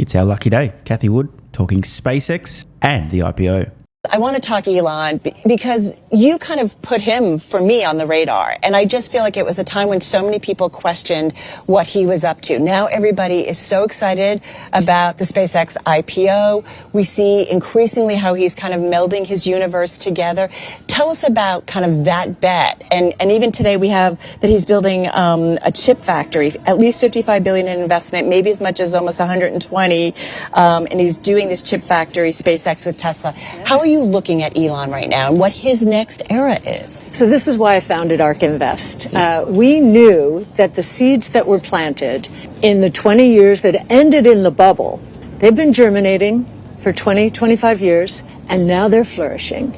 It's our lucky day. Cathie Wood talking SpaceX and the IPO. I want to talk Elon because you kind of put him, for me, on the radar. And I just feel like it was a time when so many people questioned what he was up to. Now everybody is so excited about the SpaceX IPO. We see increasingly how he's kind of melding his universe together. Tell us about kind of that bet. And even today we have that he's building a chip factory, at least $55 billion in investment, maybe as much as almost 120. And he's doing this chip factory, SpaceX with Tesla. How are you looking at Elon right now and what his next era is? So this is why I founded ARK Invest. We knew that the seeds that were planted in the 20 years that ended in the bubble, they've been germinating for 20, 25 years, and now they're flourishing.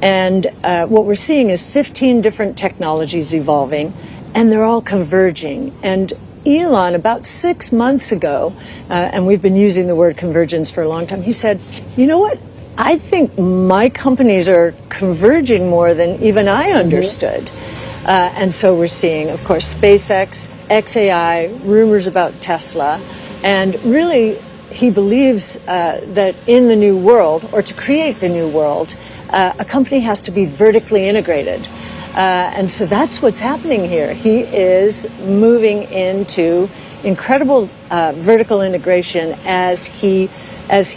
And what we're seeing is 15 different technologies evolving, and they're all converging. And Elon, about 6 months ago, and we've been using the word convergence for a long time, he said, you know what? I think my companies are converging more than even I understood. And so we're seeing, of course, SpaceX, XAI, rumors about Tesla. And really, he believes that in the new world, or to create the new world, a company has to be vertically integrated. And so that's what's happening here. He is moving into incredible vertical integration as he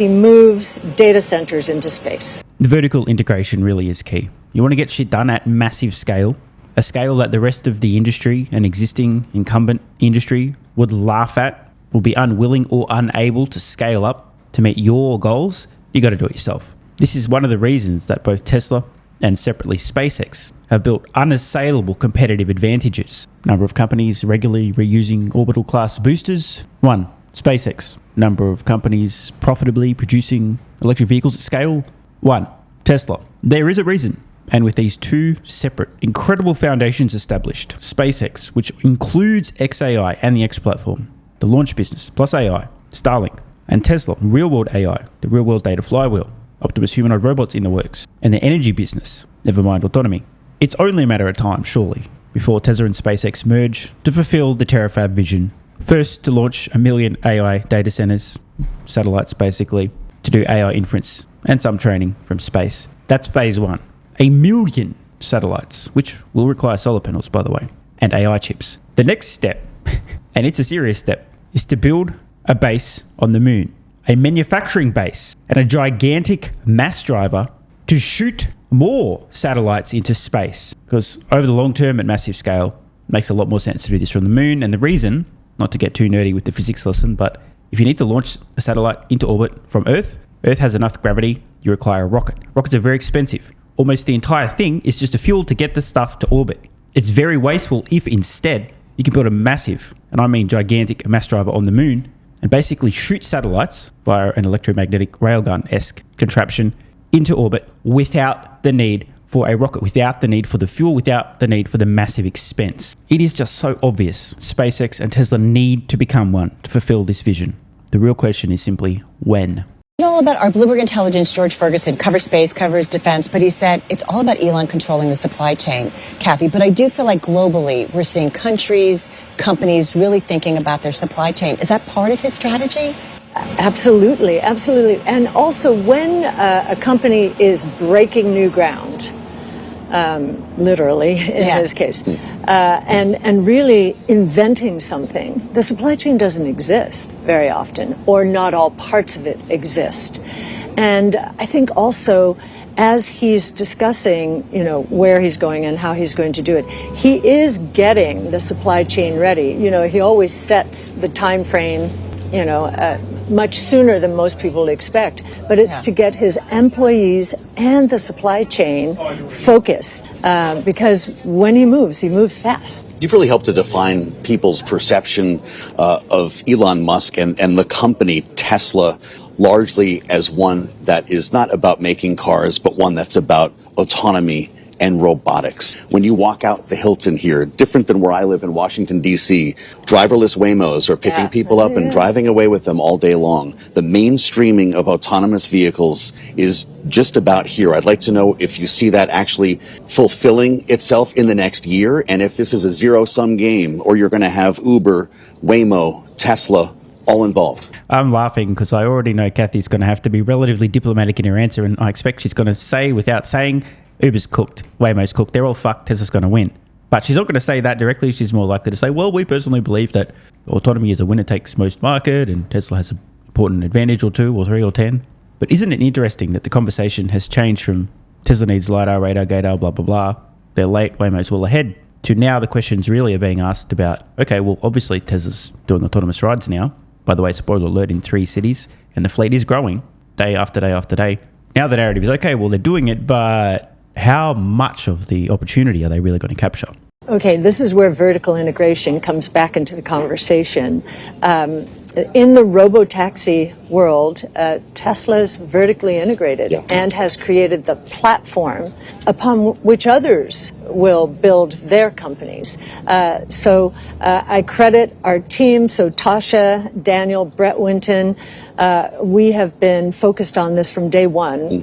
moves data centers into space. The vertical integration really is key. You want to get shit done at massive scale, a scale that the rest of the industry and existing incumbent industry would laugh at, will be unwilling or unable to scale up to meet your goals. You got to do it yourself. This is one of the reasons that both Tesla and separately SpaceX have built unassailable competitive advantages. Number of companies regularly reusing orbital class boosters, 1. SpaceX. Number of companies profitably producing electric vehicles at scale, 1. Tesla. There is a reason. And with these two separate, incredible foundations established, SpaceX, which includes XAI and the X platform, the launch business, plus AI, Starlink, and Tesla, real-world AI, the real-world data flywheel, Optimus humanoid robots in the works, and the energy business, never mind autonomy. It's only a matter of time, surely, before Tesla and SpaceX merge to fulfill the Terafab vision. First, to launch 1 million AI data centers, satellites basically, to do AI inference and some training from space. That's phase 1. 1 million satellites, which will require solar panels, by the way, and AI chips. The next step, and it's a serious step, is to build a base on the moon, a manufacturing base, and a gigantic mass driver to shoot more satellites into space. Because over the long term at massive scale, it makes a lot more sense to do this from the moon. And the reason, not to get too nerdy with the physics lesson, but if you need to launch a satellite into orbit from Earth, Earth has enough gravity, you require a rocket. Rockets are very expensive. Almost the entire thing is just a fuel to get the stuff to orbit. It's very wasteful if instead you can build a massive, and I mean gigantic, mass driver on the moon and basically shoot satellites via an electromagnetic railgun-esque contraption into orbit without the need for a rocket, without the need for the fuel, without the need for the massive expense. It is just so obvious. SpaceX and Tesla need to become one to fulfill this vision. The real question is simply when. All about our Bloomberg Intelligence, George Ferguson, covers space, covers defense, but he said it's all about Elon controlling the supply chain, Cathie. But I do feel like globally we're seeing countries, companies really thinking about their supply chain. Is that part of his strategy? Absolutely, absolutely. And also when a company is breaking new ground, literally in his case, and really inventing something, the supply chain doesn't exist very often, or not all parts of it exist. And I think also as he's discussing, where he's going and how he's going to do it, he is getting the supply chain ready. He always sets the time frame, much sooner than most people expect, but it's to get his employees and the supply chain focused, because when he moves fast. You've really helped to define people's perception of Elon Musk and the company Tesla largely as one that is not about making cars, but one that's about autonomy and robotics. When you walk out the Hilton here, different than where I live in Washington, D.C., driverless Waymos are picking people up and driving away with them all day long. The mainstreaming of autonomous vehicles is just about here. I'd like to know if you see that actually fulfilling itself in the next year, and if this is a zero-sum game, or you're going to have Uber, Waymo, Tesla, all involved. I'm laughing because I already know Cathie's going to have to be relatively diplomatic in her answer, and I expect she's going to say, without saying, Uber's cooked, Waymo's cooked, they're all fucked, Tesla's going to win. But she's not going to say that directly. She's more likely to say, well, we personally believe that autonomy is a winner takes most market and Tesla has an important advantage or 2 or 3 or 10. But isn't it interesting that the conversation has changed from Tesla needs LiDAR, radar, gator, blah, blah, blah, they're late, Waymo's well ahead, to now the questions really are being asked about, okay, well, obviously Tesla's doing autonomous rides now. By the way, spoiler alert, in 3 cities, and the fleet is growing day after day after day. Now the narrative is, okay, well, they're doing it, but how much of the opportunity are they really going to capture? Okay, this is where vertical integration comes back into the conversation. In the Robotaxi world, Tesla's vertically integrated and has created the platform upon which others will build their companies. So I credit our team, so Tasha, Daniel, Brett Winton. We have been focused on this from day one,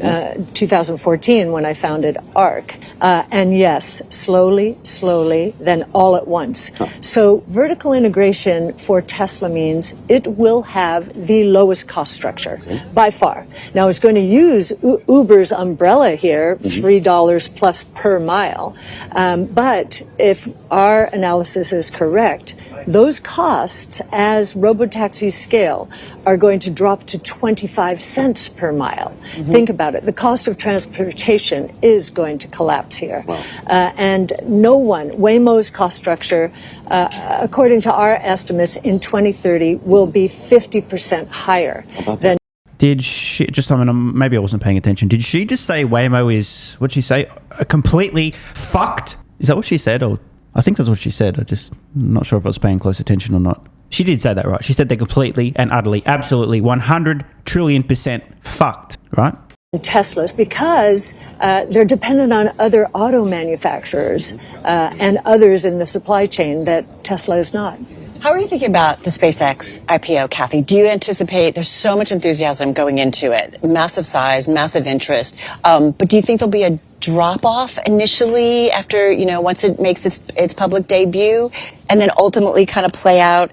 2014, when I founded ARC. And yes, slowly, then all at once. So vertical integration for Tesla means it will have the lowest cost structure by far. Now it's going to use Uber's umbrella here, $3 plus per mile. But if our analysis is correct, those costs, as robotaxis scale, are going to drop to 25 cents per mile. Think about it. The cost of transportation is going to collapse here. And no one, Waymo's cost structure, according to our estimates in 2030, will be 50% higher than. Did she, just, I mean, maybe I wasn't paying attention. Did she just say Waymo is, what'd she say, completely fucked? Is that what she said? Or I think that's what she said. I'm not sure if I was paying close attention or not. She did say that, right? She said they're completely and utterly, absolutely 100 trillion% fucked, right? Teslas, because they're dependent on other auto manufacturers and others in the supply chain that Tesla is not. How are you thinking about the SpaceX IPO, Cathie? Do you anticipate, there's so much enthusiasm going into it, massive size, massive interest, but do you think there'll be a drop-off initially after, once it makes its public debut, and then ultimately kind of play out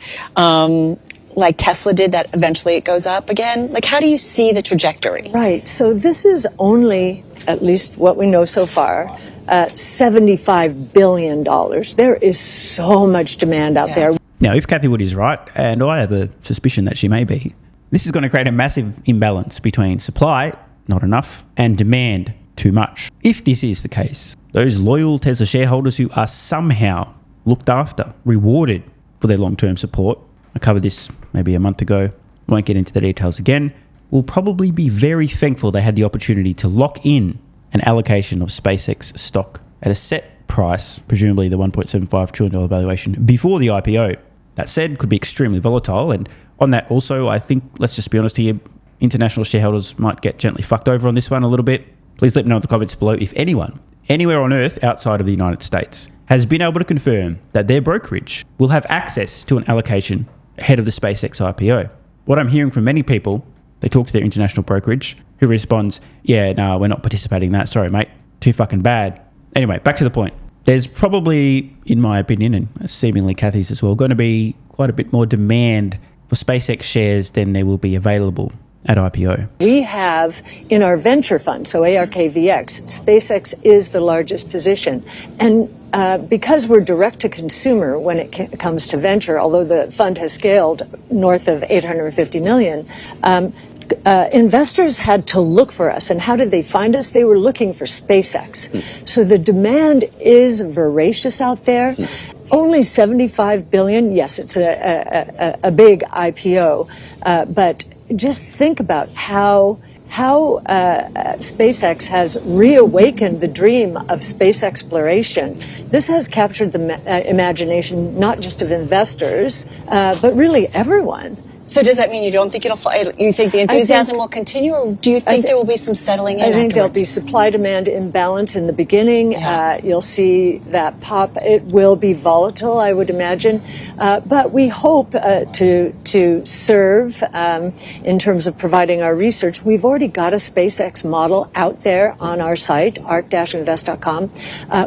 like Tesla did, that eventually it goes up again? Like, how do you see the trajectory? Right. So this is only, at least what we know so far, $75 billion. There is so much demand out there. Now, if Cathie Wood is right, and I have a suspicion that she may be, this is going to create a massive imbalance between supply, not enough, and demand, too much. If this is the case, those loyal Tesla shareholders who are somehow looked after, rewarded for their long-term support, I covered this maybe a month ago, won't get into the details again, will probably be very thankful they had the opportunity to lock in an allocation of SpaceX stock at a set price, presumably the $1.75 trillion valuation, before the IPO. That said, could be extremely volatile. And on that also, I think, let's just be honest here, international shareholders might get gently fucked over on this one a little bit. Please let me know in the comments below if anyone, anywhere on Earth outside of the United States, has been able to confirm that their brokerage will have access to an allocation ahead of the SpaceX IPO. What I'm hearing from many people, they talk to their international brokerage, who responds, yeah, no, we're not participating in that. Sorry, mate. Too fucking bad. Anyway, back to the point. There's probably, in my opinion, and seemingly Cathie's as well, going to be quite a bit more demand for SpaceX shares than there will be available at IPO. We have in our venture fund, so ARKVX, SpaceX is the largest position. And because we're direct to consumer when it comes to venture, although the fund has scaled north of 850 million, investors had to look for us. And how did they find us? They were looking for SpaceX. So the demand is voracious out there. Only 75 billion. Yes, it's a big IPO. But just think about how SpaceX has reawakened the dream of space exploration. This has captured the imagination not just of investors, but really everyone. So does that mean you don't think it'll fly? You think the enthusiasm will continue, or do you think there will be some settling in? I think there'll be supply-demand imbalance in the beginning. You'll see that pop. It will be volatile, I would imagine. But we hope to serve in terms of providing our research. We've already got a SpaceX model out there on our site, arc-invest.com.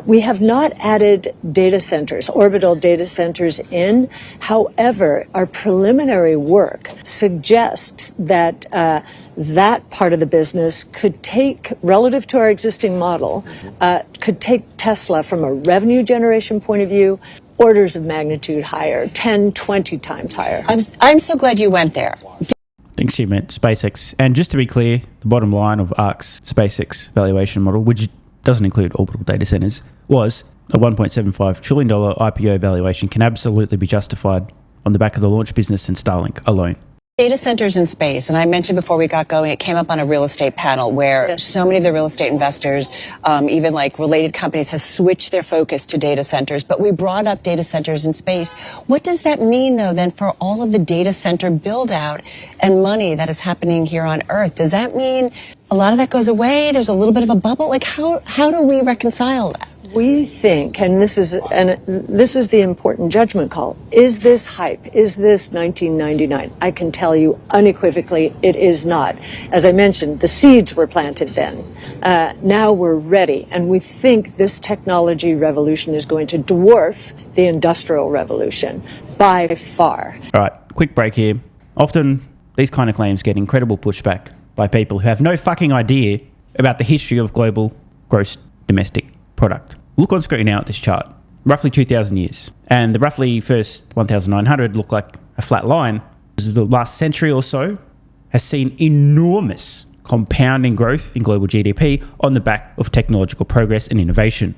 We have not added data centers, orbital data centers in. However, our preliminary work work suggests that that part of the business could take, relative to our existing model, could take Tesla from a revenue generation point of view orders of magnitude higher, 10, 20 times higher. I'm so glad you went there. I think she meant SpaceX. And just to be clear, the bottom line of ARK's SpaceX valuation model, which doesn't include orbital data centers, was a $1.75 trillion IPO valuation can absolutely be justified on the back of the launch business and Starlink alone. Data centers in space, and I mentioned before we got going, it came up on a real estate panel where so many of the real estate investors, even like related companies, have switched their focus to data centers. But we brought up data centers in space. What does that mean, though, then, for all of the data center build out and money that is happening here on Earth? Does that mean a lot of that goes away? There's a little bit of a bubble? Like, how do we reconcile that? We think, and this is the important judgment call, is this hype? Is this 1999? I can tell you unequivocally it is not. As I mentioned, the seeds were planted then. Now we're ready, and we think this technology revolution is going to dwarf the industrial revolution by far. All right, quick break here. Often these kind of claims get incredible pushback by people who have no fucking idea about the history of global gross domestic product. Look on screen now at this chart. Roughly 2,000 years. And the roughly first 1,900 look like a flat line. The last century or so has seen enormous compounding growth in global GDP on the back of technological progress and innovation.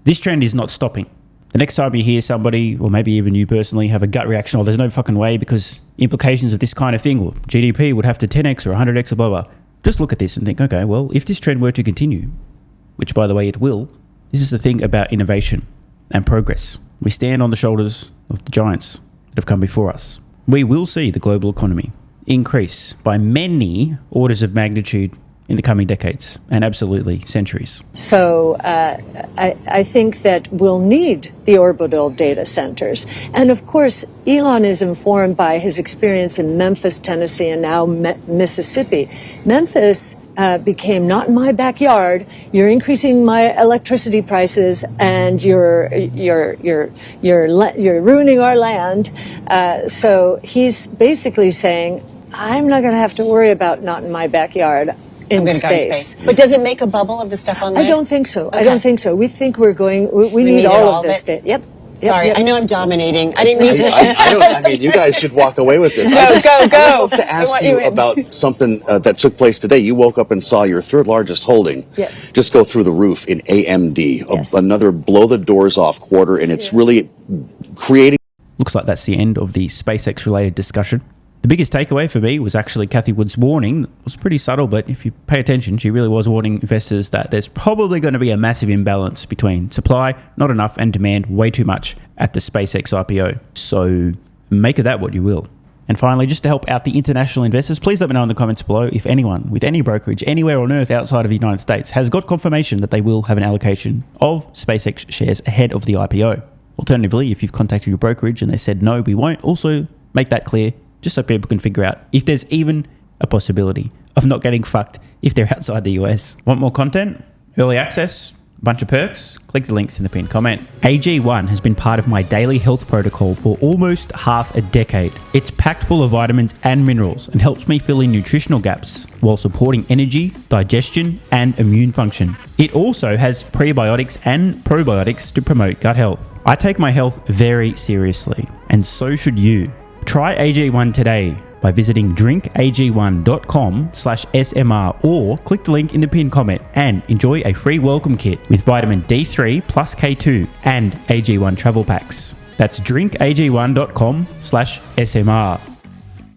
This trend is not stopping. The next time you hear somebody, or maybe even you personally, have a gut reaction, oh, there's no fucking way because implications of this kind of thing, or GDP would have to 10x or 100x or blah, blah. Just look at this and think, okay, well, if this trend were to continue, which by the way it will, this is the thing about innovation and progress. We stand on the shoulders of the giants that have come before us. We will see the global economy increase by many orders of magnitude in the coming decades and absolutely centuries. So I think that we'll need the orbital data centers. And of course, Elon is informed by his experience in Memphis, Tennessee, and now Mississippi. Memphis became not in my backyard. You're increasing my electricity prices, and you're ruining our land. So he's basically saying, I'm not going to have to worry about not in my backyard. In space. But does it make a bubble of the stuff on there? I don't think so. Okay. I don't think so. We think we're going. We need all of this data. Yep. Sorry, yep. I know I'm dominating. I didn't mean to. I mean, you guys should walk away with this. Go. I'd love to ask you about something that took place today. You woke up and saw your third largest holding just go through the roof in AMD, another blow the doors off quarter, and it's really creating. Looks like that's the end of the SpaceX related discussion. The biggest takeaway for me was actually Cathie Wood's warning. It was pretty subtle, but if you pay attention, she really was warning investors that there's probably going to be a massive imbalance between supply, not enough, and demand, way too much, at the SpaceX IPO. So make of that what you will. And finally, just to help out the international investors, please let me know in the comments below if anyone with any brokerage anywhere on Earth outside of the United States has got confirmation that they will have an allocation of SpaceX shares ahead of the IPO. Alternatively, if you've contacted your brokerage and they said no, we won't, also make that clear, just so people can figure out if there's even a possibility of not getting fucked if they're outside the US. Want more content? Early access? Bunch of perks? Click the links in the pinned comment. AG1 has been part of my daily health protocol for almost half a decade. It's packed full of vitamins and minerals and helps me fill in nutritional gaps while supporting energy, digestion, and immune function. It also has prebiotics and probiotics to promote gut health. I take my health very seriously, and so should you. Try AG1 today by visiting drinkag1.com/SMR or click the link in the pinned comment and enjoy a free welcome kit with vitamin D3 plus K2 and AG1 travel packs. That's drinkag1.com/SMR.